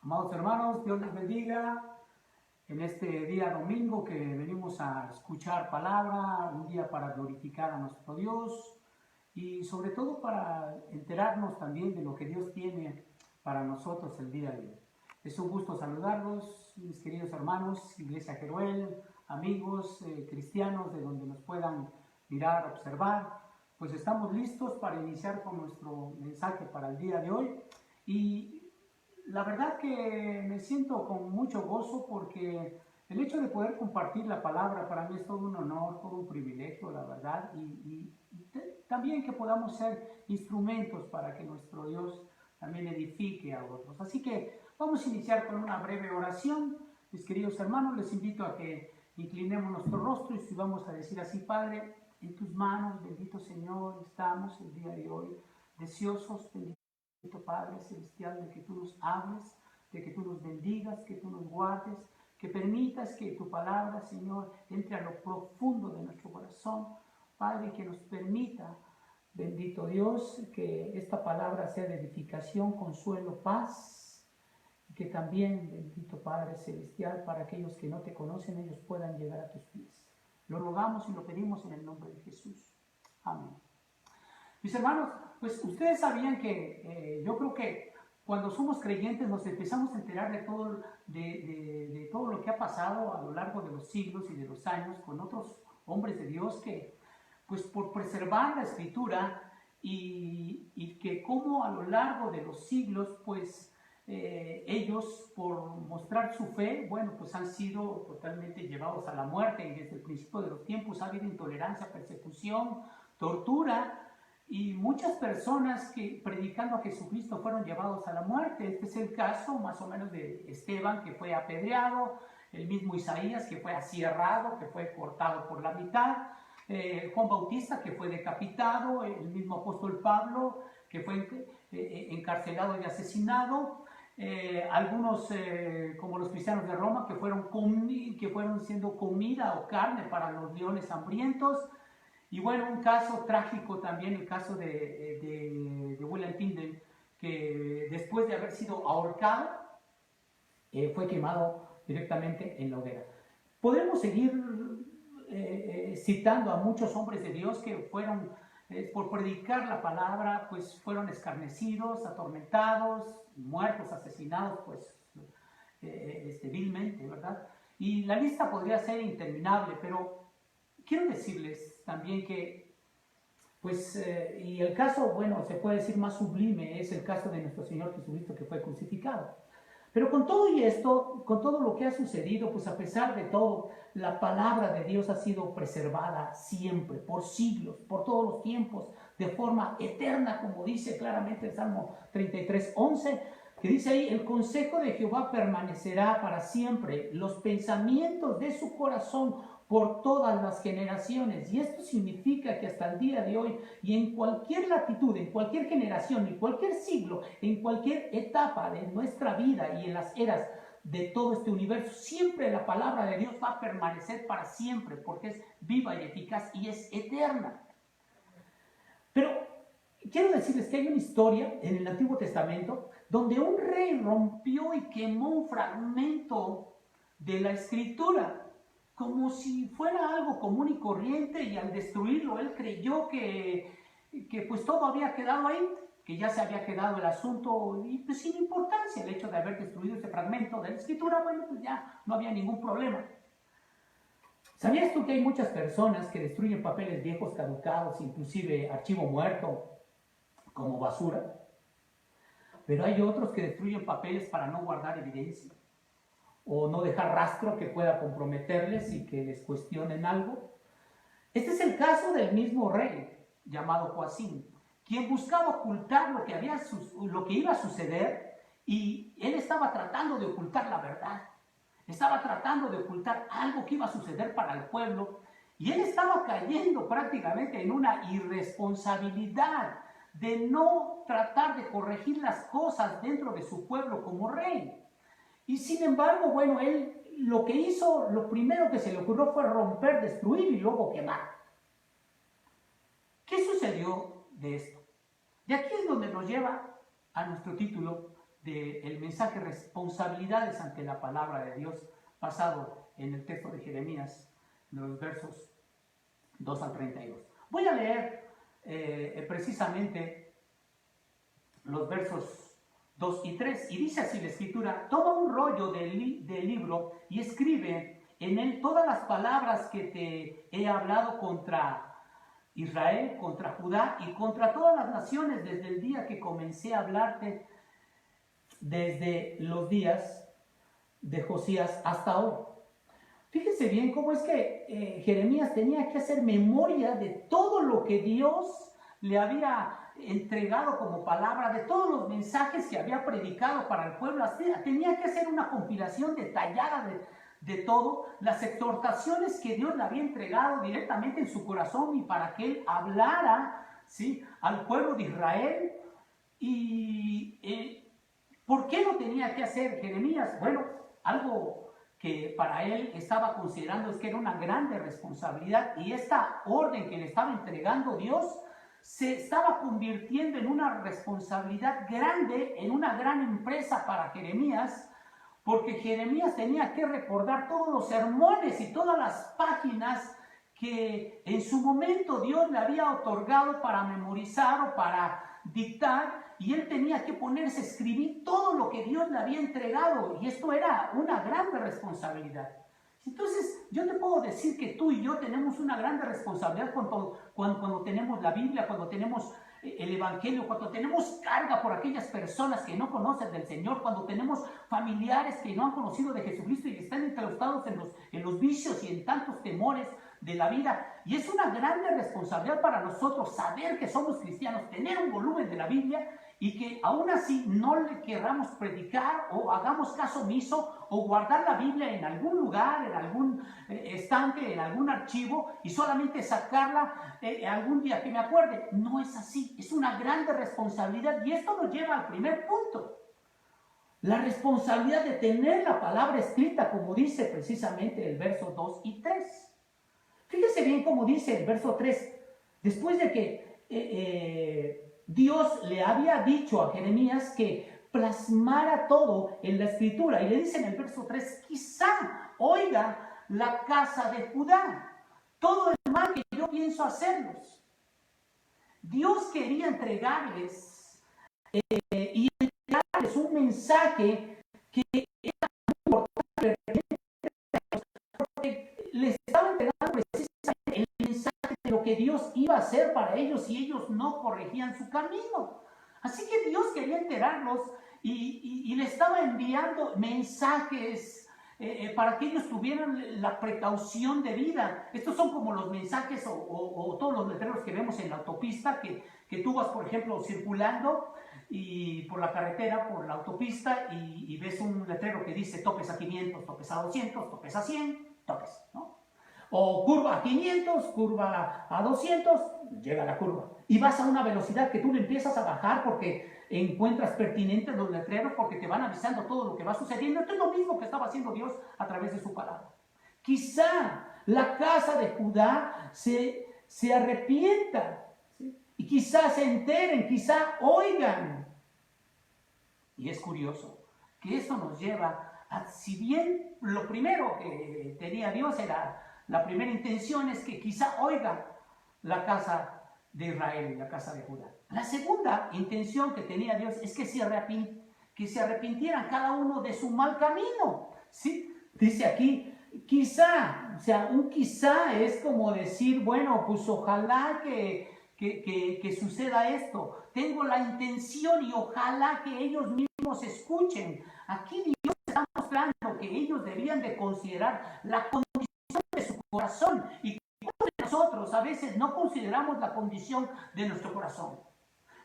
Amados hermanos, Dios les bendiga en este día domingo que venimos a escuchar palabra, un día para glorificar a nuestro Dios y sobre todo para enterarnos también de lo que Dios tiene para nosotros el día de hoy. Es un gusto saludarlos, mis queridos hermanos, Iglesia Jeruel, amigos cristianos de donde nos puedan mirar, observar. Pues estamos listos para iniciar con nuestro mensaje para el día de hoy y la verdad que me siento con mucho gozo porque el hecho de poder compartir la palabra para mí es todo un honor, todo un privilegio, la verdad, y también que podamos ser instrumentos para que nuestro Dios también edifique a otros. Así que vamos a iniciar con una breve oración. Mis queridos hermanos, les invito a que inclinemos nuestro rostro y vamos a decir así: Padre, en tus manos, bendito Señor, estamos el día de hoy, deseosos, bendito Padre Celestial, de que tú nos hables, de que tú nos bendigas, que tú nos guardes, que permitas que tu palabra, Señor, entre a lo profundo de nuestro corazón, Padre, que nos permita, bendito Dios, que esta palabra sea de edificación, consuelo, paz, y que también, bendito Padre Celestial, para aquellos que no te conocen, ellos puedan llegar a tus pies. Lo rogamos y lo pedimos en el nombre de Jesús. Amén. Mis hermanos, pues ustedes sabían que yo creo que cuando somos creyentes nos empezamos a enterar de todo lo que ha pasado a lo largo de los siglos y de los años con otros hombres de Dios que, pues por preservar la escritura y que como a lo largo de los siglos, pues ellos por mostrar su fe, bueno, pues han sido totalmente llevados a la muerte y desde el principio de los tiempos ha habido intolerancia, persecución, tortura. Y muchas personas que predicando a Jesucristo fueron llevados a la muerte. Este es el caso más o menos de Esteban, que fue apedreado, el mismo Isaías, que fue asierrado, que fue cortado por la mitad, Juan Bautista, que fue decapitado, el mismo apóstol Pablo, que fue encarcelado y asesinado, algunos como los cristianos de Roma, que fueron siendo comida o carne para los leones hambrientos. Y bueno, un caso trágico también, el caso de William Tyndale, que después de haber sido ahorcado, fue quemado directamente en la hoguera. Podemos seguir citando a muchos hombres de Dios que fueron, por predicar la palabra, pues fueron escarnecidos, atormentados, muertos, asesinados, pues vilmente, ¿verdad? Y la lista podría ser interminable, pero quiero decirles también que, pues, y el caso, bueno, se puede decir más sublime, es el caso de nuestro Señor Jesucristo, que fue crucificado. Pero con todo y esto, con todo lo que ha sucedido, pues a pesar de todo, la palabra de Dios ha sido preservada siempre, por siglos, por todos los tiempos, de forma eterna, como dice claramente el Salmo 33:11, que dice ahí: el consejo de Jehová permanecerá para siempre, los pensamientos de su corazón por todas las generaciones. Y esto significa que hasta el día de hoy, y en cualquier latitud, en cualquier generación, en cualquier siglo, en cualquier etapa de nuestra vida y en las eras de todo este universo, siempre la palabra de Dios va a permanecer para siempre, porque es viva y eficaz y es eterna. Pero quiero decirles que hay una historia en el Antiguo Testamento donde un rey rompió y quemó un fragmento de la Escritura, como si fuera algo común y corriente, y al destruirlo él creyó que pues todo había quedado ahí, que ya se había quedado el asunto, y pues sin importancia el hecho de haber destruido ese fragmento de la Escritura, bueno, pues ya no había ningún problema. ¿Sabías tú que hay muchas personas que destruyen papeles viejos, caducados, inclusive archivo muerto, como basura? Pero hay otros que destruyen papeles para no guardar evidencia o no dejar rastro que pueda comprometerles y que les cuestionen algo. Este es el caso del mismo rey llamado Joacim, quien buscaba ocultar lo que iba a suceder, y él estaba tratando de ocultar la verdad. Estaba tratando de ocultar algo que iba a suceder para el pueblo, y él estaba cayendo prácticamente en una irresponsabilidad de no tratar de corregir las cosas dentro de su pueblo como rey. Y sin embargo, bueno, él lo que hizo, lo primero que se le ocurrió fue romper, destruir y luego quemar. ¿Qué sucedió de esto? De aquí es donde nos lleva a nuestro título: del mensaje responsabilidades ante la palabra de Dios, basado en el texto de Jeremías, de los versos 2 al 32. Voy a leer precisamente los versos 2 y 3, y dice así la escritura: toma un rollo del libro y escribe en él todas las palabras que te he hablado contra Israel, contra Judá y contra todas las naciones desde el día que comencé a hablarte, desde los días de Josías hasta ahora. Fíjense bien cómo es que Jeremías tenía que hacer memoria de todo lo que Dios le había entregado como palabra, de todos los mensajes que había predicado para el pueblo. Tenía que hacer una compilación detallada de todo, las exhortaciones que Dios le había entregado directamente en su corazón y para que él hablara, ¿sí?, al pueblo de Israel. Y ¿por qué lo tenía que hacer Jeremías? Bueno, algo que para él estaba considerando es que era una grande responsabilidad, y esta orden que le estaba entregando Dios se estaba convirtiendo en una responsabilidad grande, en una gran empresa para Jeremías, porque Jeremías tenía que recordar todos los sermones y todas las páginas que en su momento Dios le había otorgado para memorizar o para dictar, y él tenía que ponerse a escribir todo lo que Dios le había entregado, y esto era una grande responsabilidad. Entonces, yo te puedo decir que tú y yo tenemos una grande responsabilidad cuando tenemos la Biblia, cuando tenemos el Evangelio, cuando tenemos carga por aquellas personas que no conocen del Señor, cuando tenemos familiares que no han conocido de Jesucristo y están enclaustrados en los vicios y en tantos temores de la vida. Y es una grande responsabilidad para nosotros saber que somos cristianos, tener un volumen de la Biblia, y que aún así no le querramos predicar o hagamos caso omiso o guardar la Biblia en algún lugar, en algún estante, en algún archivo, y solamente sacarla algún día que me acuerde. No es así, es una grande responsabilidad, y esto nos lleva al primer punto: la responsabilidad de tener la palabra escrita, como dice precisamente el verso 2 y 3. Fíjese bien cómo dice el verso 3, después de que Dios le había dicho a Jeremías que plasmara todo en la escritura, y le dice en el verso 3: quizá oiga la casa de Judá todo el mal que yo pienso hacerlos. Dios quería entregarles y entregarles un mensaje que era muy importante, porque les estaba entregando precisamente el mensaje de lo que Dios iba a hacer para ellos, y ellos no corregían su camino. Así que Dios quería enterarlos y le estaba enviando mensajes para que ellos tuvieran la precaución de vida. Estos son como los mensajes o todos los letreros que vemos en la autopista, que tú vas, por ejemplo, circulando y por la carretera, por la autopista, y ves un letrero que dice topes a 500, topes a 200, topes a 100, topes, ¿no? O curva a 500, curva a 200, llega la curva. Y vas a una velocidad que tú le empiezas a bajar porque encuentras pertinentes los letreros, porque te van avisando todo lo que va sucediendo. Esto es lo mismo que estaba haciendo Dios a través de su palabra. Quizá la casa de Judá se arrepienta, ¿sí?, y quizá se enteren, quizá oigan. Y es curioso que esto nos lleva a, si bien lo primero que tenía Dios era, la primera intención es que quizá oiga la casa de Israel y la casa de Judá. La segunda intención que tenía Dios es que se arrepintieran cada uno de su mal camino, ¿sí? Dice aquí, quizá, o sea, un quizá es como decir, bueno, pues ojalá que suceda esto. Tengo la intención y ojalá que ellos mismos escuchen. Aquí Dios está mostrando que ellos debían de considerar la condición de su corazón, y nosotros a veces no consideramos la condición de nuestro corazón.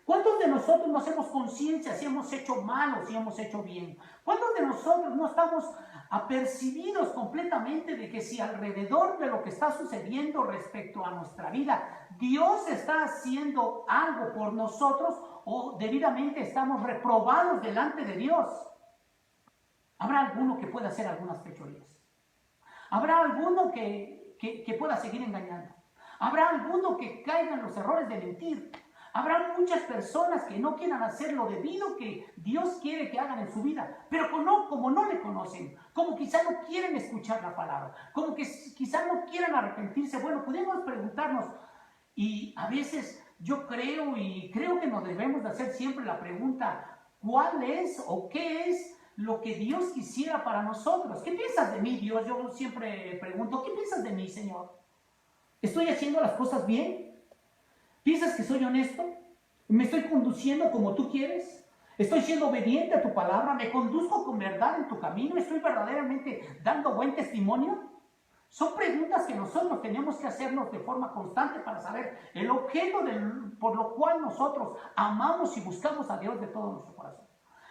¿Cuántos de nosotros no hacemos conciencia si hemos hecho mal o si hemos hecho bien? ¿Cuántos de nosotros no estamos apercibidos completamente de que si alrededor de lo que está sucediendo respecto a nuestra vida, Dios está haciendo algo por nosotros, o debidamente estamos reprobados delante de Dios? ¿Habrá alguno que pueda hacer algunas fechorías? ¿Habrá alguno que pueda seguir engañando? ¿Habrá alguno que caiga en los errores de mentir? Habrá muchas personas que no quieran hacer lo debido que Dios quiere que hagan en su vida, pero como no le conocen, como quizá no quieren escuchar la palabra, como que quizá no quieran arrepentirse. Bueno, podemos preguntarnos, y a veces yo creo que nos debemos de hacer siempre la pregunta, ¿cuál es o qué es lo que Dios quisiera para nosotros? ¿Qué piensas de mí, Dios? Yo siempre pregunto, ¿qué piensas de mí, Señor? ¿Estoy haciendo las cosas bien? ¿Piensas que soy honesto? ¿Me estoy conduciendo como tú quieres? ¿Estoy siendo obediente a tu palabra? ¿Me conduzco con verdad en tu camino? ¿Estoy verdaderamente dando buen testimonio? Son preguntas que nosotros tenemos que hacernos de forma constante para saber el objeto por lo cual nosotros amamos y buscamos a Dios de todo nuestro corazón.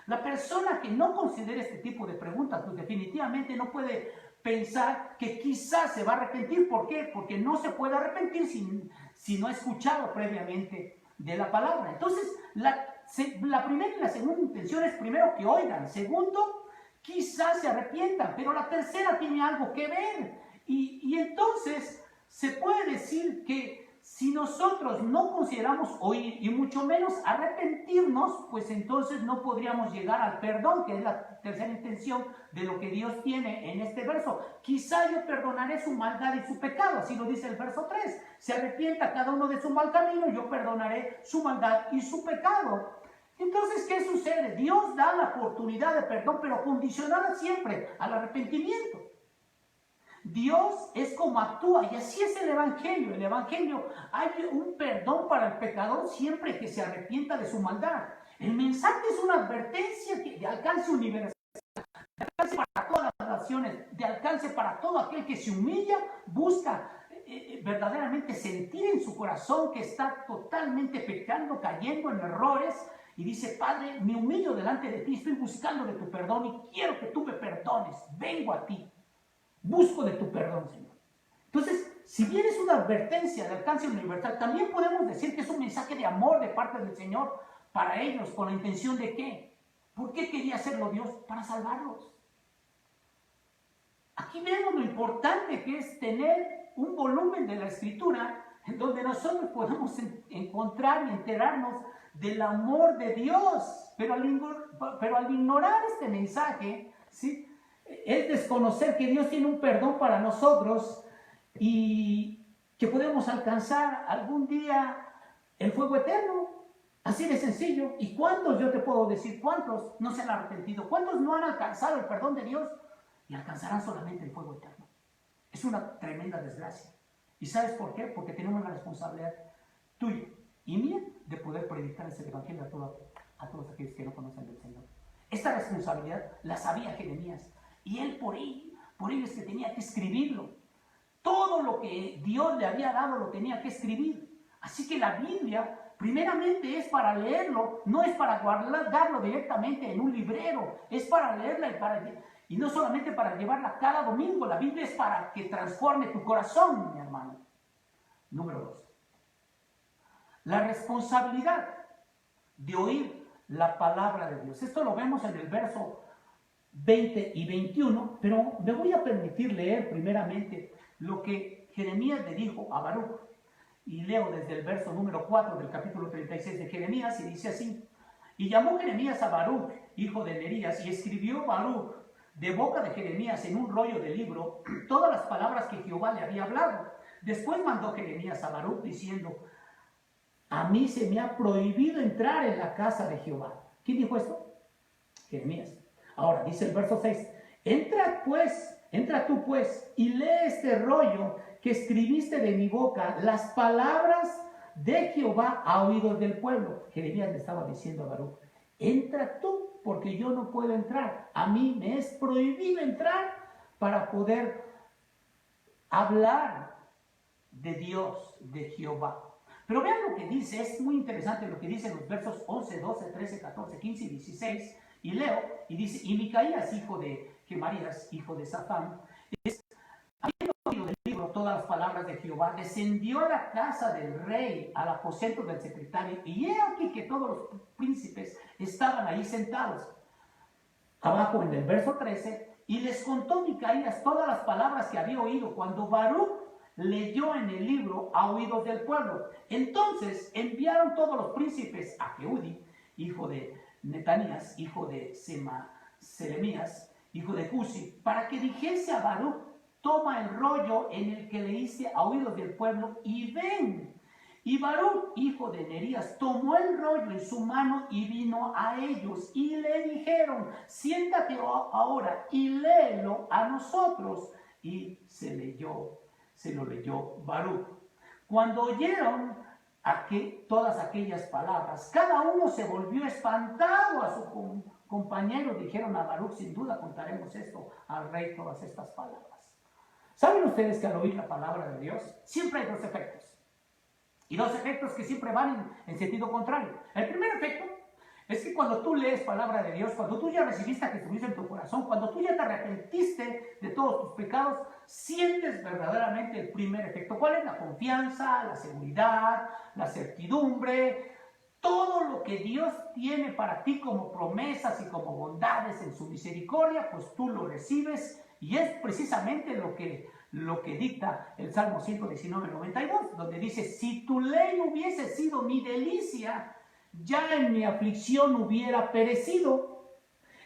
La persona que no considere este tipo de preguntas, pues definitivamente no puede pensar que quizás se va a arrepentir. ¿Por qué? Porque no se puede arrepentir si no ha escuchado previamente de la palabra. Entonces, la primera y la segunda intención es primero que oigan. Segundo, quizás se arrepientan, pero la tercera tiene algo que ver. Y entonces se puede decir que si nosotros no consideramos oír y mucho menos arrepentirnos, pues entonces no podríamos llegar al perdón, que es la tercera intención de lo que Dios tiene en este verso. Quizá yo perdonaré su maldad y su pecado, así lo dice el verso 3. Se arrepienta cada uno de su mal camino, yo perdonaré su maldad y su pecado. Entonces, ¿qué sucede? Dios da la oportunidad de perdón, pero condicionada siempre al arrepentimiento. Dios es como actúa y así es el Evangelio. El Evangelio, hay un perdón para el pecador siempre que se arrepienta de su maldad. El mensaje es una advertencia de alcance universal, de alcance para todas las naciones, de alcance para todo aquel que se humilla, busca verdaderamente sentir en su corazón que está totalmente pecando, cayendo en errores, y dice: Padre, me humillo delante de ti, estoy buscando de tu perdón y quiero que tú me perdones, vengo a ti. Busco de tu perdón, Señor. Entonces, si bien es una advertencia de alcance universal, también podemos decir que es un mensaje de amor de parte del Señor para ellos, con la intención de ¿qué? ¿Por qué quería hacerlo Dios? Para salvarlos. Aquí vemos lo importante que es tener un volumen de la Escritura en donde nosotros podamos encontrar y enterarnos del amor de Dios. Pero al ignorar este mensaje, ¿sí?, es desconocer que Dios tiene un perdón para nosotros y que podemos alcanzar algún día el fuego eterno. Así de sencillo. ¿Y cuántos, yo te puedo decir, cuántos no se han arrepentido? ¿Cuántos no han alcanzado el perdón de Dios y alcanzarán solamente el fuego eterno? Es una tremenda desgracia. ¿Y sabes por qué? Porque tenemos la responsabilidad tuya y mía de poder predicar ese evangelio a todos aquellos que no conocen del Señor. Esta responsabilidad la sabía Jeremías. Y él por ello es que tenía que escribirlo. Todo lo que Dios le había dado lo tenía que escribir. Así que la Biblia primeramente es para leerlo, no es para guardarlo directamente en un librero, es para leerla y no solamente para llevarla cada domingo. La Biblia es para que transforme tu corazón, mi hermano. Número 2. La responsabilidad de oír la palabra de Dios. Esto lo vemos en el verso 20 y 21, pero me voy a permitir leer primeramente lo que Jeremías le dijo a Baruch. Y leo desde el verso número 4 del capítulo 36 de Jeremías, y dice así: Y llamó Jeremías a Baruch, hijo de Nerías, y escribió Baruch de boca de Jeremías en un rollo de libro todas las palabras que Jehová le había hablado. Después mandó Jeremías a Baruch diciendo: A mí se me ha prohibido entrar en la casa de Jehová. ¿Quién dijo esto? Jeremías. Ahora dice el verso 6: entra tú pues y lee este rollo que escribiste de mi boca, las palabras de Jehová a oídos del pueblo. Jeremías le estaba diciendo a Baruch: entra tú, porque yo no puedo entrar. A mí me es prohibido entrar para poder hablar de Dios, de Jehová. Pero vean lo que dice, es muy interesante lo que dice en los versos 11, 12, 13, 14, 15 y 16. Y leo, y dice: Y Micaías, hijo de Gemarías, hijo de Safán, habiendo oído del libro todas las palabras de Jehová, descendió a la casa del rey, al aposento del secretario, y he aquí que todos los príncipes estaban ahí sentados. Abajo en el verso 13, y les contó Micaías todas las palabras que había oído cuando Baruch leyó en el libro a oídos del pueblo. Entonces enviaron todos los príncipes a Jehudi, hijo de Netanías, hijo de Selemías, hijo de Cusi, para que dijese a Baruch: toma el rollo en el que leíste a oídos del pueblo y ven. Y Baruch, hijo de Nerías, tomó el rollo en su mano y vino a ellos y le dijeron: siéntate ahora y léelo a nosotros. Y se lo leyó Baruch. Cuando oyeron todas aquellas palabras, cada uno se volvió espantado a su compañero. Dijeron a Baruch: sin duda contaremos esto al rey, todas estas palabras. ¿Saben ustedes que al oír la palabra de Dios siempre hay dos efectos? Y dos efectos que siempre van en sentido contrario. El primer efecto es que cuando tú lees palabra de Dios, cuando tú ya recibiste a Jesucristo en tu corazón, cuando tú ya te arrepentiste de todos tus pecados, sientes verdaderamente el primer efecto. ¿Cuál es? La confianza, la seguridad, la certidumbre, todo lo que Dios tiene para ti como promesas y como bondades en su misericordia, pues tú lo recibes, y es precisamente lo que dicta el Salmo 119:92, donde dice: si tu ley hubiese sido mi delicia, ya en mi aflicción hubiera perecido.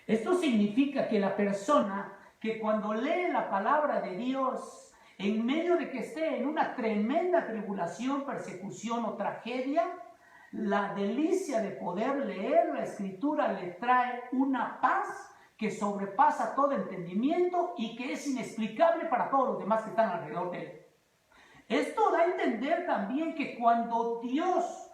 Esto significa que la persona que cuando lee la palabra de Dios, en medio de que esté en una tremenda tribulación, persecución o tragedia, la delicia de poder leer la Escritura le trae una paz que sobrepasa todo entendimiento y que es inexplicable para todos los demás que están alrededor de él. Esto da a entender también que cuando Dios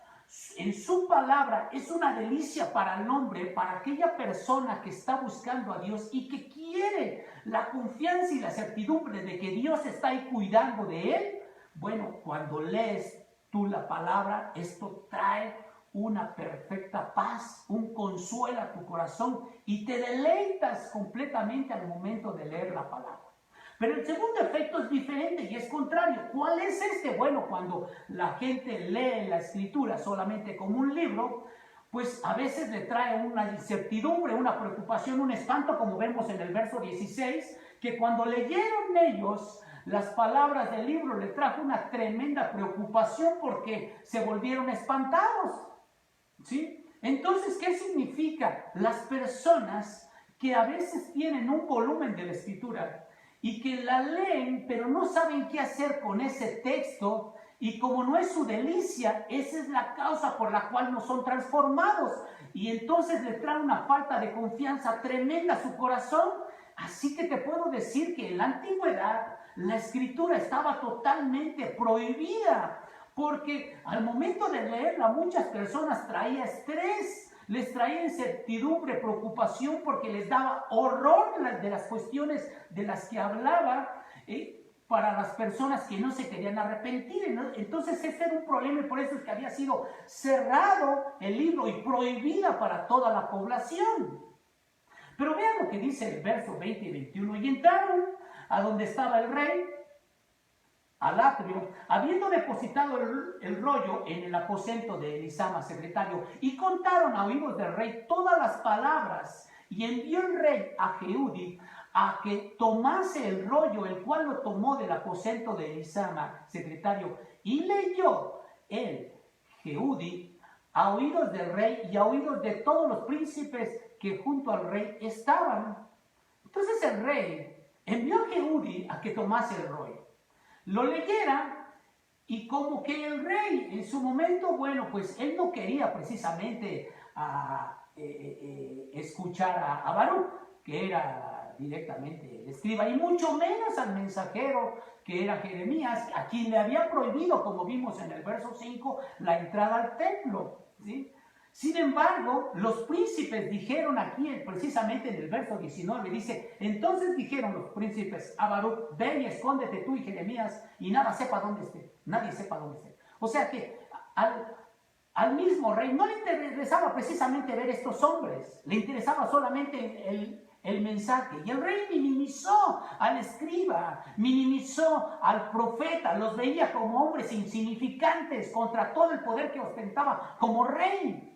en su palabra es una delicia para el hombre, para aquella persona que está buscando a Dios y que quiere la confianza y la certidumbre de que Dios está ahí cuidando de él, bueno, cuando lees tú la palabra, esto trae una perfecta paz, un consuelo a tu corazón y te deleitas completamente al momento de leer la palabra. Pero el segundo efecto es diferente y es contrario. ¿Cuál es este? Bueno, cuando la gente lee la Escritura solamente como un libro, pues a veces le trae una incertidumbre, una preocupación, un espanto, como vemos en el verso 16, que cuando leyeron ellos las palabras del libro le trajo una tremenda preocupación porque se volvieron espantados. ¿Sí? Entonces, ¿qué significa? Las personas que a veces tienen un volumen de la Escritura y que la leen, pero no saben qué hacer con ese texto, y como no es su delicia, esa es la causa por la cual no son transformados, y entonces le trae una falta de confianza tremenda a su corazón. Así que te puedo decir que en la antigüedad la Escritura estaba totalmente prohibida, porque al momento de leerla muchas personas traía estrés, les traía incertidumbre, preocupación, porque les daba horror de las cuestiones de las que hablaba, para las personas que no se querían arrepentir. Entonces ese era un problema, y por eso es que había sido cerrado el libro y prohibida para toda la población. Pero vean lo que dice el verso 20 y 21. Y entraron a donde estaba el rey, al atrio, habiendo depositado el rollo en el aposento de Elisama, secretario, y contaron a oídos del rey todas las palabras. Y envió el rey a Jehudi a que tomase el rollo, el cual lo tomó del aposento de Elisama, secretario, y leyó él, Jehudi, a oídos del rey y a oídos de todos los príncipes que junto al rey estaban. Entonces el rey envió a Jehudi a que tomase el rollo, lo leyera, y como que el rey en su momento, bueno, pues él no quería precisamente escuchar a Baruch, que era directamente el escriba, y mucho menos al mensajero que era Jeremías, a quien le había prohibido, como vimos en el verso 5, la entrada al templo, ¿sí? Sin embargo, los príncipes dijeron aquí, precisamente en el verso 19, dice: entonces dijeron los príncipes a Baruch: ve y escóndete tú y Jeremías, y nadie sepa dónde esté. O sea que al mismo rey no le interesaba precisamente ver estos hombres, le interesaba solamente el mensaje. Y el rey minimizó al escriba, minimizó al profeta, los veía como hombres insignificantes contra todo el poder que ostentaba como rey,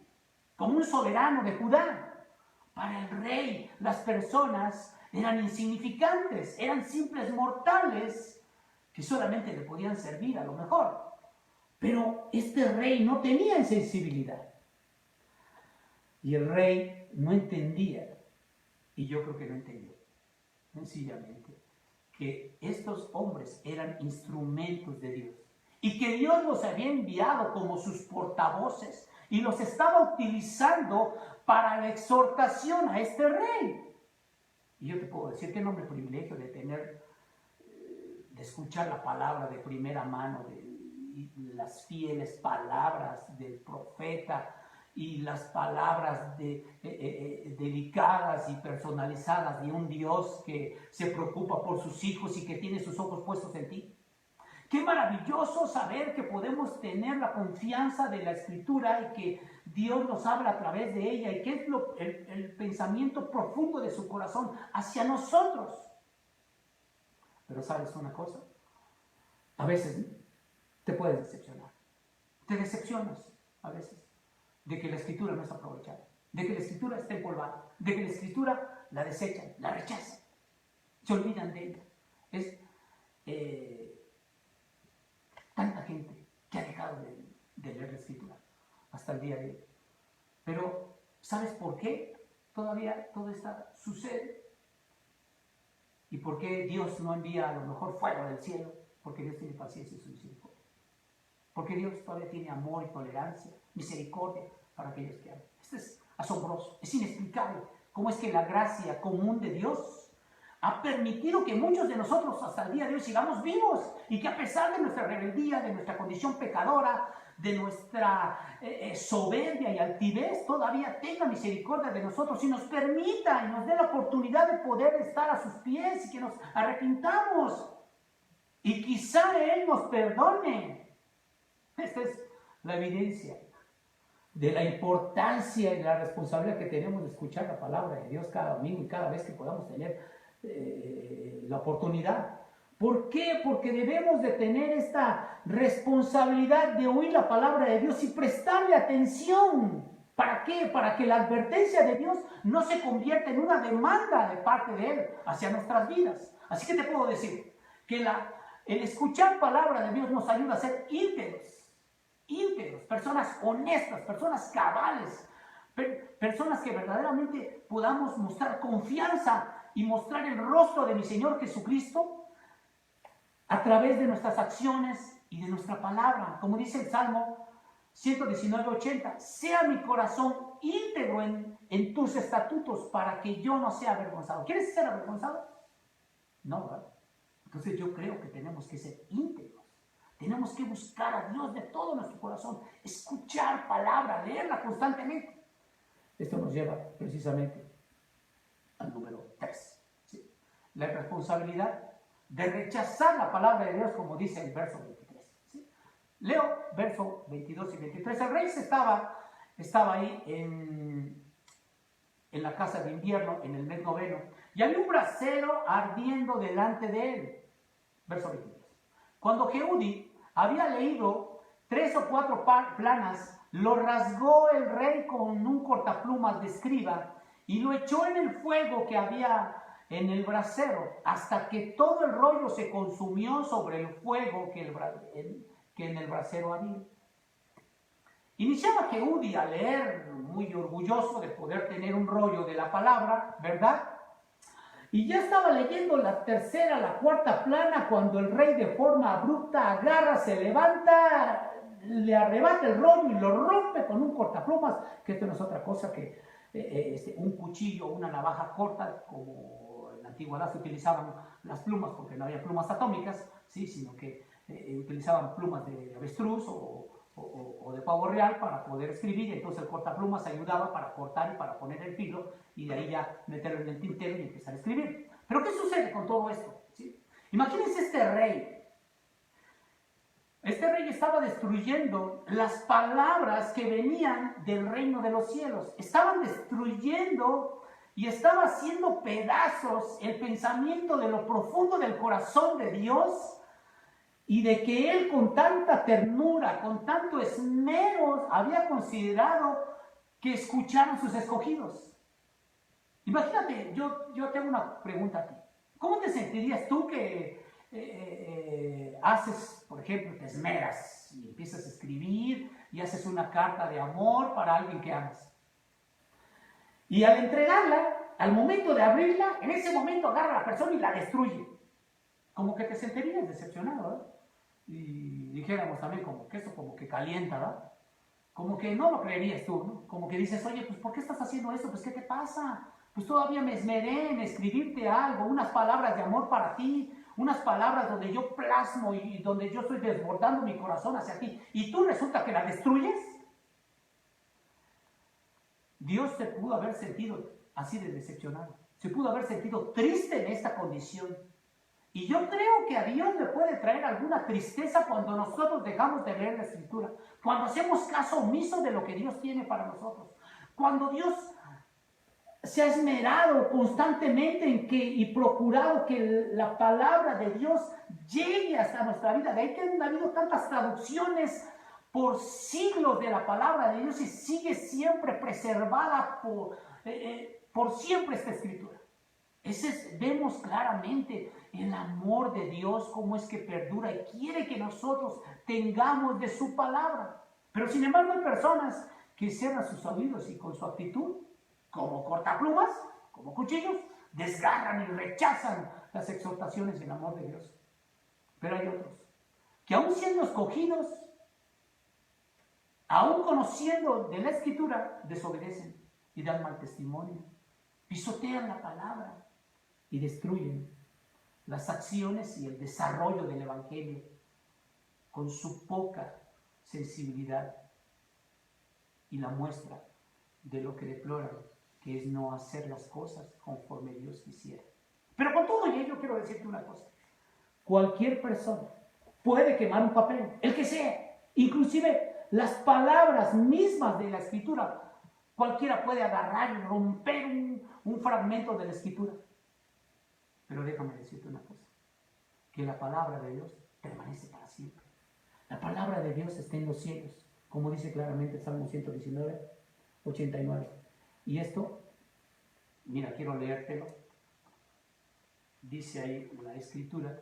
como un soberano de Judá. Para el rey, las personas eran insignificantes, eran simples mortales que solamente le podían servir a lo mejor. Pero este rey no tenía sensibilidad. Y el rey no entendía, y yo creo que no entendió, sencillamente, que estos hombres eran instrumentos de Dios y que Dios los había enviado como sus portavoces y los estaba utilizando para la exhortación a este rey. Y yo te puedo decir que no me privilegio de tener, de escuchar la palabra de primera mano, las fieles palabras del profeta y las palabras delicadas y personalizadas de un Dios que se preocupa por sus hijos y que tiene sus ojos puestos en ti. Qué maravilloso saber que podemos tener la confianza de la Escritura y que Dios nos habla a través de ella y que es el pensamiento profundo de su corazón hacia nosotros. Pero ¿sabes una cosa? A veces te puedes decepcionar. Te decepcionas a veces de que la Escritura no es aprovechada, de que la Escritura está empolvada, de que la Escritura la desechan, la rechazan, se olvidan de ella. Es tanta gente que ha dejado de leer la Escritura hasta el día de hoy. Pero, ¿sabes por qué todavía todo esto sucede? ¿Y por qué Dios no envía a lo mejor fuego del cielo? Porque Dios tiene paciencia y su misericordia. Porque Dios todavía tiene amor y tolerancia, misericordia para aquellos que aman. Esto es asombroso, es inexplicable. ¿Cómo es que la gracia común de Dios ha permitido que muchos de nosotros hasta el día de hoy sigamos vivos y que a pesar de nuestra rebeldía, de nuestra condición pecadora, de nuestra soberbia y altivez, todavía tenga misericordia de nosotros y nos permita y nos dé la oportunidad de poder estar a sus pies y que nos arrepintamos y quizá Él nos perdone? Esta es la evidencia de la importancia y de la responsabilidad que tenemos de escuchar la palabra de Dios cada domingo y cada vez que podamos tener la oportunidad. ¿Por qué? Porque debemos de tener esta responsabilidad de oír la palabra de Dios y prestarle atención. ¿Para qué? Para que la advertencia de Dios no se convierta en una demanda de parte de Él hacia nuestras vidas. Así que te puedo decir que el escuchar palabra de Dios nos ayuda a ser íntegros, personas honestas, personas cabales, personas que verdaderamente podamos mostrar confianza y mostrar el rostro de mi Señor Jesucristo a través de nuestras acciones y de nuestra palabra. Como dice el Salmo 119:80, sea mi corazón íntegro en tus estatutos para que yo no sea avergonzado. ¿Quieres ser avergonzado? No, ¿verdad? Entonces yo creo que tenemos que ser íntegros. Tenemos que buscar a Dios de todo nuestro corazón, escuchar palabra, leerla constantemente. Esto nos lleva precisamente al número 3. ¿Sí? La responsabilidad de rechazar la palabra de Dios, como dice el verso 23. ¿Sí? Leo verso 22 y 23. El rey estaba ahí en la casa de invierno, en el mes noveno, y había un brasero ardiendo delante de él. Verso 23. Cuando Jehudí había leído 3 o 4 planas, lo rasgó el rey con un cortaplumas de escriba y lo echó en el fuego que había en el brasero, hasta que todo el rollo se consumió sobre el fuego que en el brasero había. Iniciaba Jehudí a leer, muy orgulloso de poder tener un rollo de la palabra, ¿verdad? Y ya estaba leyendo la tercera, la cuarta plana, cuando el rey de forma abrupta agarra, se levanta, le arrebata el rollo y lo rompe con un cortaplumas, que esto no es otra cosa que un cuchillo, una navaja corta, como en la antigüedad se utilizaban las plumas, porque no había plumas atómicas, ¿sí? Sino que utilizaban plumas de avestruz o de pavo real para poder escribir, y entonces el cortaplumas ayudaba para cortar y para poner el filo y de ahí ya meterlo en el tintero y empezar a escribir. Pero ¿qué sucede con todo esto? ¿Sí? Imagínense este rey. Este rey estaba destruyendo las palabras que venían del reino de los cielos. Estaban destruyendo y estaba haciendo pedazos el pensamiento de lo profundo del corazón de Dios, y de que Él con tanta ternura, con tanto esmero, había considerado que escucharan sus escogidos. Imagínate, yo te hago una pregunta a ti. ¿Cómo te sentirías tú que haces, por ejemplo, te esmeras y empiezas a escribir y haces una carta de amor para alguien que amas. Y al entregarla, al momento de abrirla, en ese momento agarra a la persona y la destruye. Como que te sentirías decepcionado, ¿verdad? Y dijéramos también como que eso como que calienta, ¿verdad? Como que no lo creerías tú, ¿no? Como que dices, oye, pues ¿por qué estás haciendo eso? Pues ¿qué te pasa? Pues todavía me esmeré en escribirte algo, unas palabras de amor para ti, unas palabras donde yo plasmo y donde yo estoy desbordando mi corazón hacia ti. Y tú resulta que la destruyes. Dios se pudo haber sentido así de decepcionado. Se pudo haber sentido triste en esta condición. Y yo creo que a Dios le puede traer alguna tristeza cuando nosotros dejamos de leer la Escritura, cuando hacemos caso omiso de lo que Dios tiene para nosotros, cuando Dios se ha esmerado constantemente en que y procurado que la palabra de Dios llegue hasta nuestra vida. De ahí que han habido tantas traducciones por siglos de la palabra de Dios y sigue siempre preservada por siempre esta Escritura. Vemos claramente el amor de Dios, cómo es que perdura y quiere que nosotros tengamos de su palabra. Pero sin embargo hay personas que cierran sus oídos y con su actitud, como cortaplumas, como cuchillos, desgarran y rechazan las exhortaciones del amor de Dios. Pero hay otros que aún siendo escogidos, aún conociendo de la Escritura, desobedecen y dan mal testimonio, pisotean la palabra y destruyen las acciones y el desarrollo del Evangelio con su poca sensibilidad y la muestra de lo que deploran, que es no hacer las cosas conforme Dios quisiera. Pero con todo ello quiero decirte una cosa: cualquier persona puede quemar un papel, el que sea, inclusive las palabras mismas de la Escritura. Cualquiera puede agarrar y romper un fragmento de la Escritura. Pero déjame decirte una cosa, que la palabra de Dios permanece para siempre. La palabra de Dios está en los cielos, como dice claramente el Salmo 119, 89. Y esto, mira, quiero leértelo. Dice ahí la Escritura,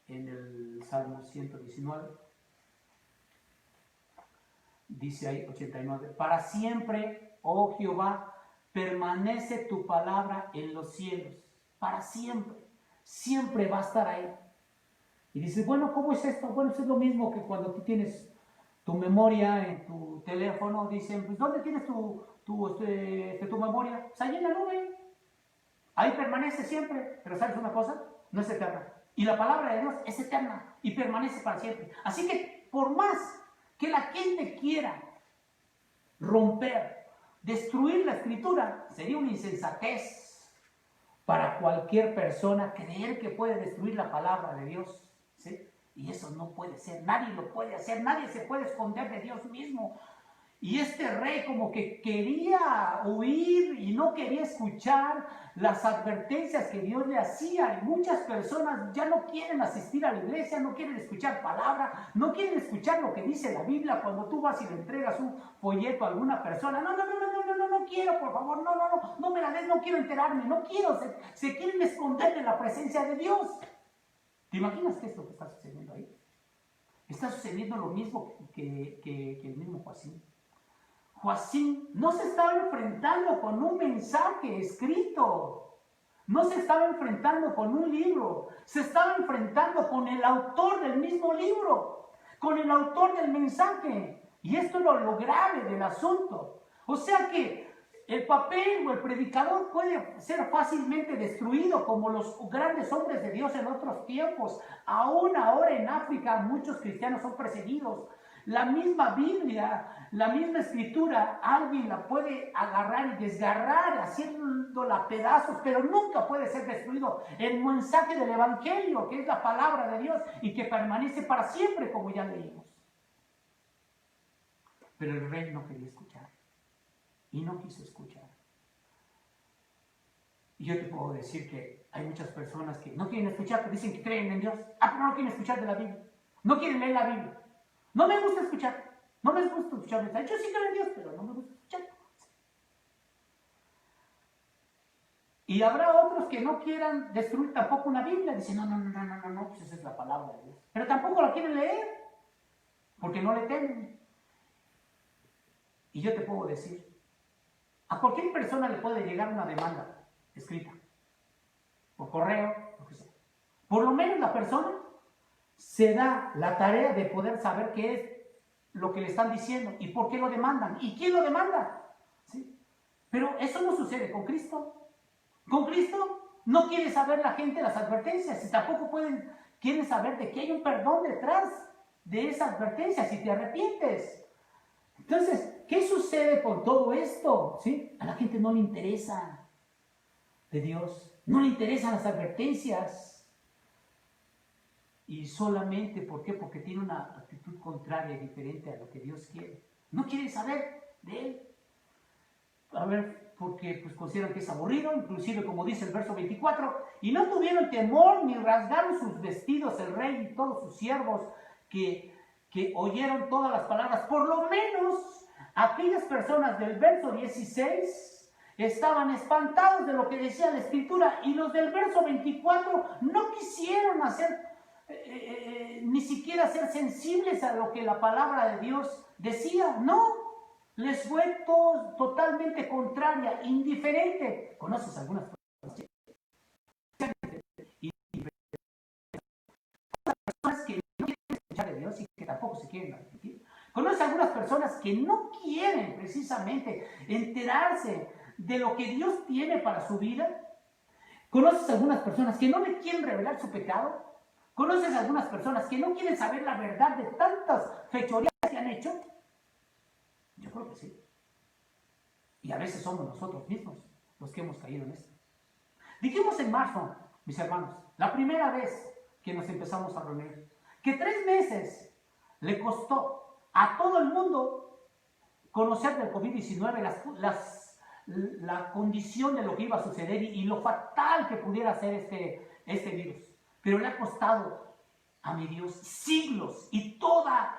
en el Salmo 119, dice ahí 89, para siempre, oh Jehová, permanece tu palabra en los cielos. Para siempre, siempre va a estar ahí. Y dices, bueno, ¿cómo es esto? Bueno, es lo mismo que cuando tú tienes tu memoria en tu teléfono. Dicen, pues ¿dónde tienes tu memoria? Pues ahí en la nube. Ahí permanece siempre. Pero ¿sabes una cosa? No es eterna. Y la palabra de Dios es eterna y permanece para siempre. Así que por más que la gente quiera romper, destruir la Escritura, sería una insensatez para cualquier persona creer que puede destruir la palabra de Dios, ¿sí? Y eso no puede ser, nadie lo puede hacer, nadie se puede esconder de Dios mismo. Y este rey como que quería huir y no quería escuchar las advertencias que Dios le hacía. Y muchas personas ya no quieren asistir a la iglesia, no quieren escuchar palabra, no quieren escuchar lo que dice la Biblia. Cuando tú vas y le entregas un folleto a alguna persona, no quiero, por favor, no me la des, no quiero enterarme, no quiero, se quieren esconder de la presencia de Dios. ¿Te imaginas qué es lo que está sucediendo ahí? Está sucediendo lo mismo que el mismo Joacim. Joacim no se estaba enfrentando con un mensaje escrito, no se estaba enfrentando con un libro, se estaba enfrentando con el autor del mismo libro, con el autor del mensaje. Y esto es lo grave del asunto. O sea que el papel o el predicador puede ser fácilmente destruido, como los grandes hombres de Dios en otros tiempos. Aún ahora en África muchos cristianos son perseguidos. La misma Biblia, la misma Escritura, alguien la puede agarrar y desgarrar, haciéndola a pedazos, pero nunca puede ser destruido. El mensaje del Evangelio, que es la palabra de Dios y que permanece para siempre, como ya leímos. Pero el rey no quería escuchar y no quiso escuchar. Y yo te puedo decir que hay muchas personas que no quieren escuchar, pero dicen que creen en Dios. Pero no quieren escuchar de la Biblia, no quieren leer la Biblia. No me gusta escuchar, no me gusta escuchar. Yo sí creo en Dios, pero no me gusta escuchar. Y habrá otros que no quieran destruir tampoco una Biblia. Dicen, no, pues esa es la palabra de Dios. Pero tampoco la quieren leer, porque no le temen. Y yo te puedo decir, a cualquier persona le puede llegar una demanda escrita, por correo, lo que sea. Por lo menos la persona se da la tarea de poder saber qué es lo que le están diciendo y por qué lo demandan y quién lo demanda. ¿Sí? Pero eso no sucede con Cristo. Con Cristo no quiere saber la gente las advertencias y tampoco quieren saber de que hay un perdón detrás de esa advertencia si te arrepientes. Entonces, ¿qué sucede con todo esto? ¿Sí? A la gente no le interesa de Dios, no le interesan las advertencias. Y solamente, ¿por qué? Porque tiene una actitud contraria y diferente a lo que Dios quiere. No quiere saber de Él. A ver, porque pues consideran que es aburrido, inclusive como dice el verso 24, y no tuvieron temor ni rasgaron sus vestidos el rey y todos sus siervos que oyeron todas las palabras. Por lo menos aquellas personas del verso 16 estaban espantados de lo que decía la Escritura, y los del verso 24 no quisieron ni siquiera ser sensibles a lo que la palabra de Dios decía. No, les fue totalmente contraria, indiferente. ¿Conoces algunas personas que no quieren escuchar de Dios y que tampoco se quieren arrepentir? ¿Conoces algunas personas que no quieren precisamente enterarse de lo que Dios tiene para su vida? ¿Conoces algunas personas que no le quieren revelar su pecado? ¿Conoces algunas personas que no quieren saber la verdad de tantas fechorías que han hecho? Yo creo que sí. Y a veces somos nosotros mismos los que hemos caído en esto. Dijimos en marzo, mis hermanos, la primera vez que nos empezamos a reunir, que 3 meses le costó a todo el mundo conocer del COVID-19 la condición de lo que iba a suceder y lo fatal que pudiera ser este virus. Pero le ha costado a mi Dios siglos y toda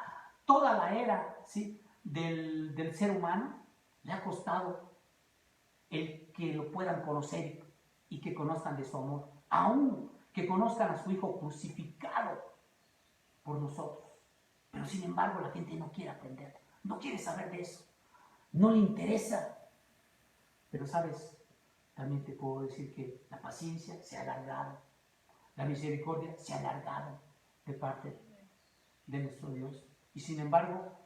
la era, ¿sí?, del ser humano, le ha costado el que lo puedan conocer y que conozcan de su amor, aún que conozcan a su Hijo crucificado por nosotros. Pero sin embargo la gente no quiere aprender, no quiere saber de eso, no le interesa. Pero sabes, también te puedo decir que la paciencia se ha alargado, la misericordia se ha alargado de parte de nuestro Dios. Y sin embargo,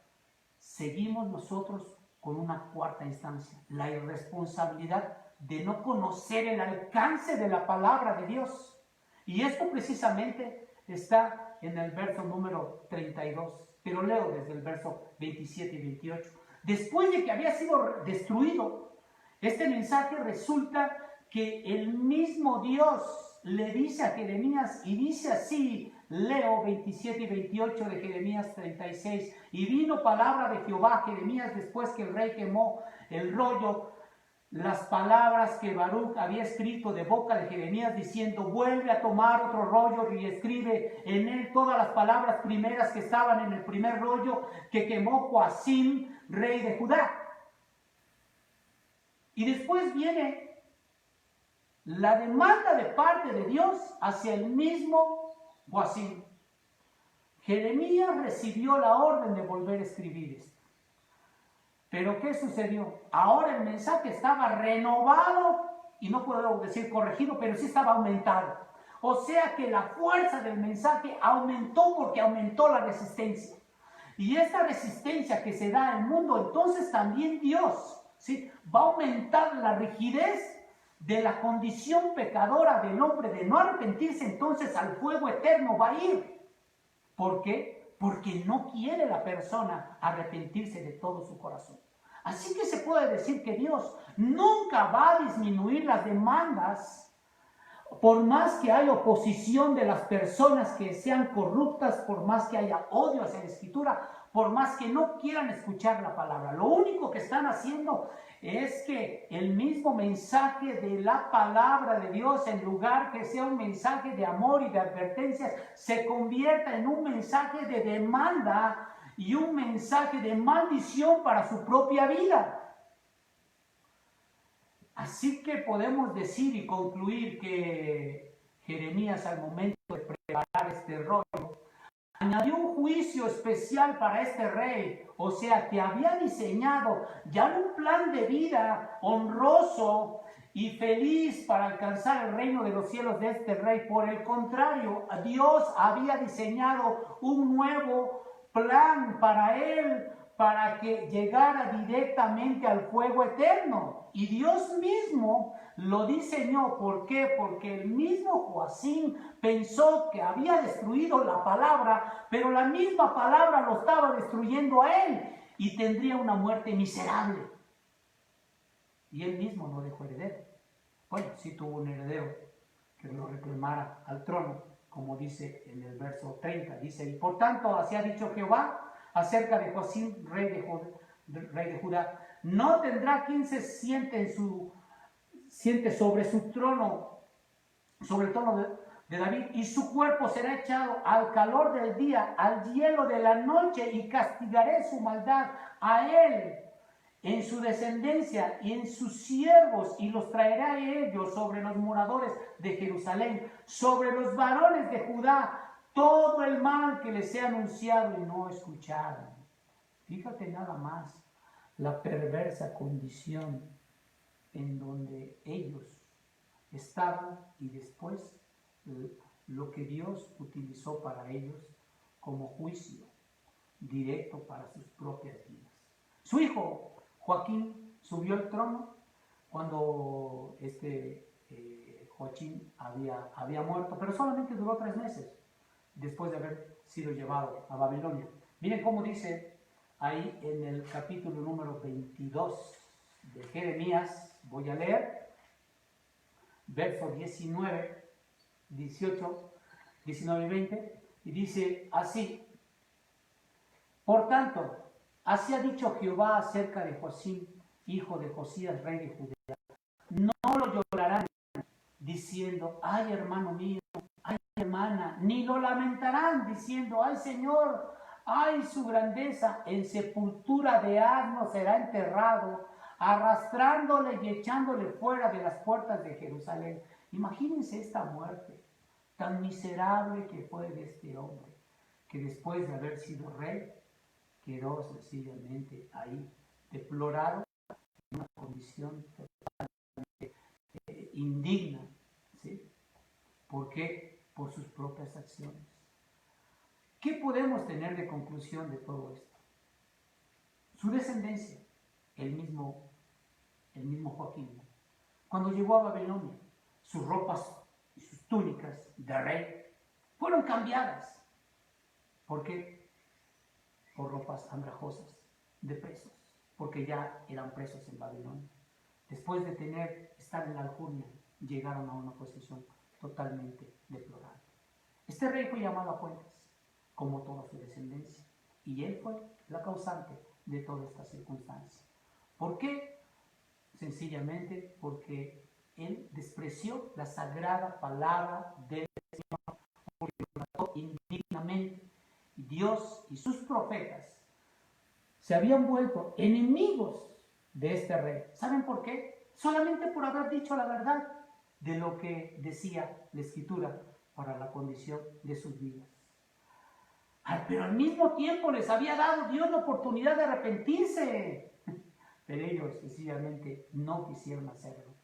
seguimos nosotros con una cuarta instancia, la irresponsabilidad de no conocer el alcance de la palabra de Dios. Y esto precisamente está en el verso número 32, pero leo desde el verso 27 y 28. Después de que había sido destruido, este mensaje resulta que el mismo Dios le dice a Jeremías, y dice así, leo 27 y 28 de Jeremías 36, y vino palabra de Jehová a Jeremías después que el rey quemó el rollo, las palabras que Baruch había escrito de boca de Jeremías, diciendo, vuelve a tomar otro rollo y escribe en él todas las palabras primeras que estaban en el primer rollo que quemó Joacim, rey de Judá. Y después viene la demanda de parte de Dios hacia el mismo Joacim. Jeremías recibió la orden de volver a escribir esto. Pero ¿qué sucedió? Ahora el mensaje estaba renovado, y no puedo decir corregido, pero sí estaba aumentado. O sea que la fuerza del mensaje aumentó porque aumentó la resistencia. Y esta resistencia que se da en el mundo, entonces también Dios, ¿sí?, va a aumentar la rigidez de la condición pecadora del hombre de no arrepentirse. Entonces al fuego eterno va a ir. ¿Por qué? Porque no quiere la persona arrepentirse de todo su corazón. Así que se puede decir que Dios nunca va a disminuir las demandas, por más que haya oposición de las personas que sean corruptas, por más que haya odio hacia la Escritura, por más que no quieran escuchar la palabra. Lo único que están haciendo es que el mismo mensaje de la palabra de Dios, en lugar que sea un mensaje de amor y de advertencias, se convierta en un mensaje de demanda y un mensaje de maldición para su propia vida. Así que podemos decir y concluir que Jeremías, al momento de preparar este rollo, añadió un juicio especial para este rey, o sea, que había diseñado ya un plan de vida honroso y feliz para alcanzar el reino de los cielos de este rey. Por el contrario, Dios había diseñado un nuevo plan para él, para que llegara directamente al fuego eterno. Y Dios mismo lo diseñó. ¿Por qué? Porque el mismo Joacim pensó que había destruido la palabra, pero la misma palabra lo estaba destruyendo a él y tendría una muerte miserable. Y él mismo no dejó heredero. Bueno, sí tuvo un heredero que lo reclamara al trono, como dice en el verso 30. Dice, y por tanto, así ha dicho Jehová acerca de Joacim, rey de Judá, no tendrá quien se siente sobre su trono, sobre el trono de David, y su cuerpo será echado al calor del día, al hielo de la noche, y castigaré su maldad a él, en su descendencia y en sus siervos, y los traeré a ellos sobre los moradores de Jerusalén, sobre los varones de Judá, todo el mal que les he anunciado y no escucharon. Fíjate nada más la perversa condición en donde ellos estaban y después lo que Dios utilizó para ellos como juicio directo para sus propias vidas. Su hijo Joaquín subió al trono cuando Joachim había muerto, pero solamente duró 3 meses después de haber sido llevado a Babilonia. Miren cómo dice ahí en el capítulo número 22 de Jeremías. Voy a leer versos 19, 18, 19 y 20, y dice así: por tanto, así ha dicho Jehová acerca de Joacim, hijo de Josías, rey de Judea. No lo llorarán diciendo, ay hermano mío, ay hermana, ni lo lamentarán diciendo, ay Señor, ay su grandeza. En sepultura de asno será enterrado, arrastrándole y echándole fuera de las puertas de Jerusalén. Imagínense esta muerte tan miserable que fue de este hombre, que después de haber sido rey, quedó sencillamente ahí, deplorado, en una condición totalmente indigna. ¿Sí? ¿Por qué? Por sus propias acciones. ¿Qué podemos tener de conclusión de todo esto? Su descendencia, el mismo Joaquín, cuando llegó a Babilonia, sus ropas y sus túnicas de rey fueron cambiadas. ¿Por qué? Por ropas andrajosas de presos, porque ya eran presos en Babilonia. Después de estar en la alcurnia, llegaron a una posición totalmente deplorable. Este rey fue llamado a cuentas, como toda su descendencia, y él fue la causante de toda esta circunstancia. ¿Por qué? Sencillamente porque él despreció la sagrada palabra del Señor, porque lo trató indignamente. Y Dios y sus profetas se habían vuelto enemigos de este rey. ¿Saben por qué? Solamente por haber dicho la verdad de lo que decía la Escritura para la condición de sus vidas. Pero al mismo tiempo les había dado Dios la oportunidad de arrepentirse. Pero ellos sencillamente no quisieron hacerlo.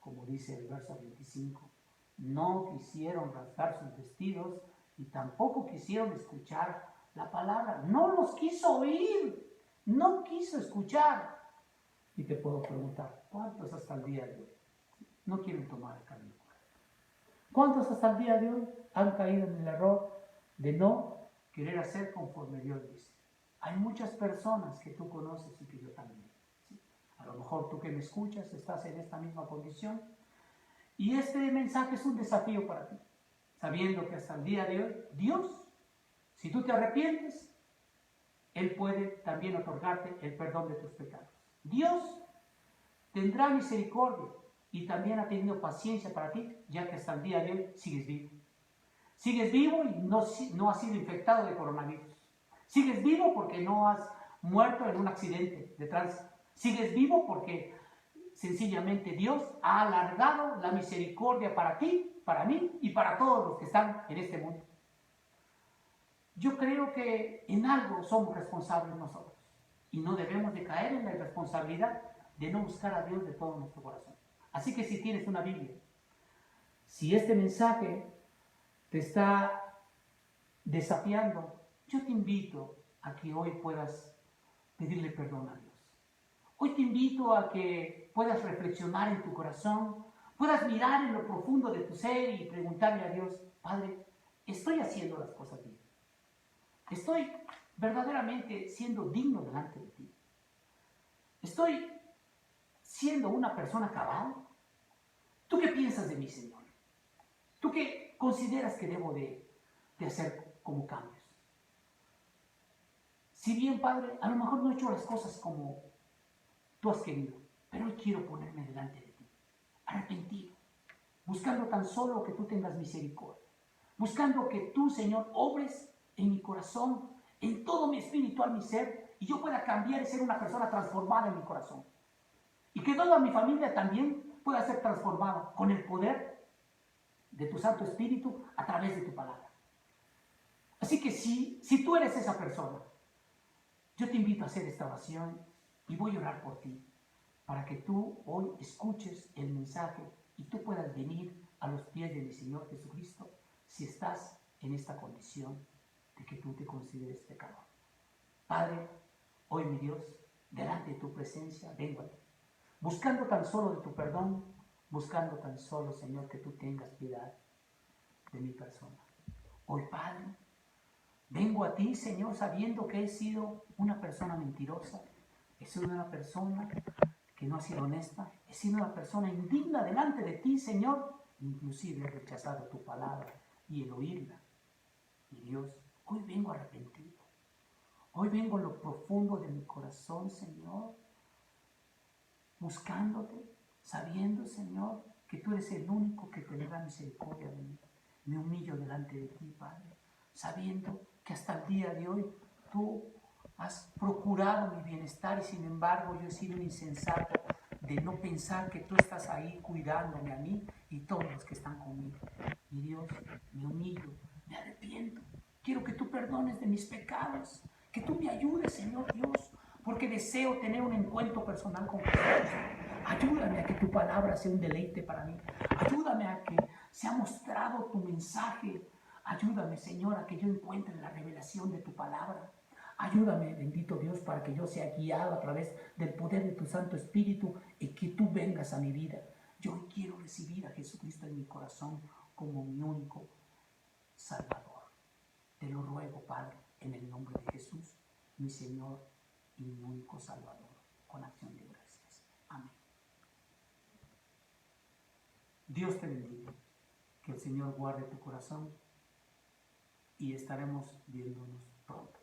Como dice el verso 25. No quisieron rasgar sus vestidos y tampoco quisieron escuchar la palabra. No los quiso oír. No quiso escuchar. Y te puedo preguntar, ¿cuántos hasta el día de hoy no quieren tomar el camino? ¿Cuántos hasta el día de hoy han caído en el error de no querer hacer conforme Dios dice? Hay muchas personas que tú conoces y que yo también. ¿Sí? A lo mejor tú que me escuchas estás en esta misma condición. Y este mensaje es un desafío para ti. Sabiendo que hasta el día de hoy, Dios, si tú te arrepientes, Él puede también otorgarte el perdón de tus pecados. Dios tendrá misericordia y también ha tenido paciencia para ti, ya que hasta el día de hoy sigues vivo. Sigues vivo y no has sido infectado de coronavirus. Sigues vivo porque no has muerto en un accidente de tránsito. Sigues vivo porque sencillamente Dios ha alargado la misericordia para ti, para mí y para todos los que están en este mundo. Yo creo que en algo somos responsables nosotros y no debemos de caer en la irresponsabilidad de no buscar a Dios de todo nuestro corazón. Así que si tienes una Biblia, si este mensaje te está desafiando, yo te invito a que hoy puedas pedirle perdón a Dios. Hoy te invito a que puedas reflexionar en tu corazón, puedas mirar en lo profundo de tu ser y preguntarle a Dios, Padre, ¿estoy haciendo las cosas bien? ¿Estoy verdaderamente siendo digno delante de ti? ¿Estoy siendo una persona cabal? ¿Tú qué piensas de mí, Señor? ¿Tú qué consideras que debo de hacer como cambios? Si bien, Padre, a lo mejor no he hecho las cosas como tú has querido, pero hoy quiero ponerme delante de ti, arrepentido, buscando tan solo que tú tengas misericordia, buscando que tú, Señor, obres en mi corazón, en todo mi espiritual, mi ser, y yo pueda cambiar y ser una persona transformada en mi corazón. Y que toda mi familia también pueda ser transformada con el poder de tu Santo Espíritu a través de tu palabra. Así que si tú eres esa persona, yo te invito a hacer esta oración y voy a orar por ti, para que tú hoy escuches el mensaje y tú puedas venir a los pies de mi Señor Jesucristo si estás en esta condición de que tú te consideres pecador. Padre, hoy mi Dios, delante de tu presencia, vengo a ti, buscando tan solo de tu perdón, buscando tan solo, Señor, que tú tengas piedad de mi persona. Hoy, Padre, vengo a ti, Señor, sabiendo que he sido una persona mentirosa, he sido una persona que no ha sido honesta, he sido una persona indigna delante de ti, Señor, inclusive he rechazado tu palabra y el oírla. Y Dios, hoy vengo arrepentido. Hoy vengo en lo profundo de mi corazón, Señor, buscándote, sabiendo, Señor, que tú eres el único que tendrá misericordia de mí. Me humillo delante de ti, Padre, sabiendo que hasta el día de hoy tú has procurado mi bienestar y sin embargo yo he sido un insensato de no pensar que tú estás ahí cuidándome a mí y todos los que están conmigo. Mi Dios, me humillo, me arrepiento. Quiero que tú perdones de mis pecados, que tú me ayudes, Señor Dios, porque deseo tener un encuentro personal con Jesús. Ayúdame a que tu palabra sea un deleite para mí. Ayúdame a que sea mostrado tu mensaje. Ayúdame, Señor, a que yo encuentre la revelación de tu palabra. Ayúdame, bendito Dios, para que yo sea guiado a través del poder de tu Santo Espíritu y que tú vengas a mi vida. Yo hoy quiero recibir a Jesucristo en mi corazón como mi único Salvador. Te lo ruego, Padre, en el nombre de Jesús, mi Señor y mi único Salvador, con acción de gracias. Amén. Dios te bendiga, que el Señor guarde tu corazón y estaremos viéndonos pronto.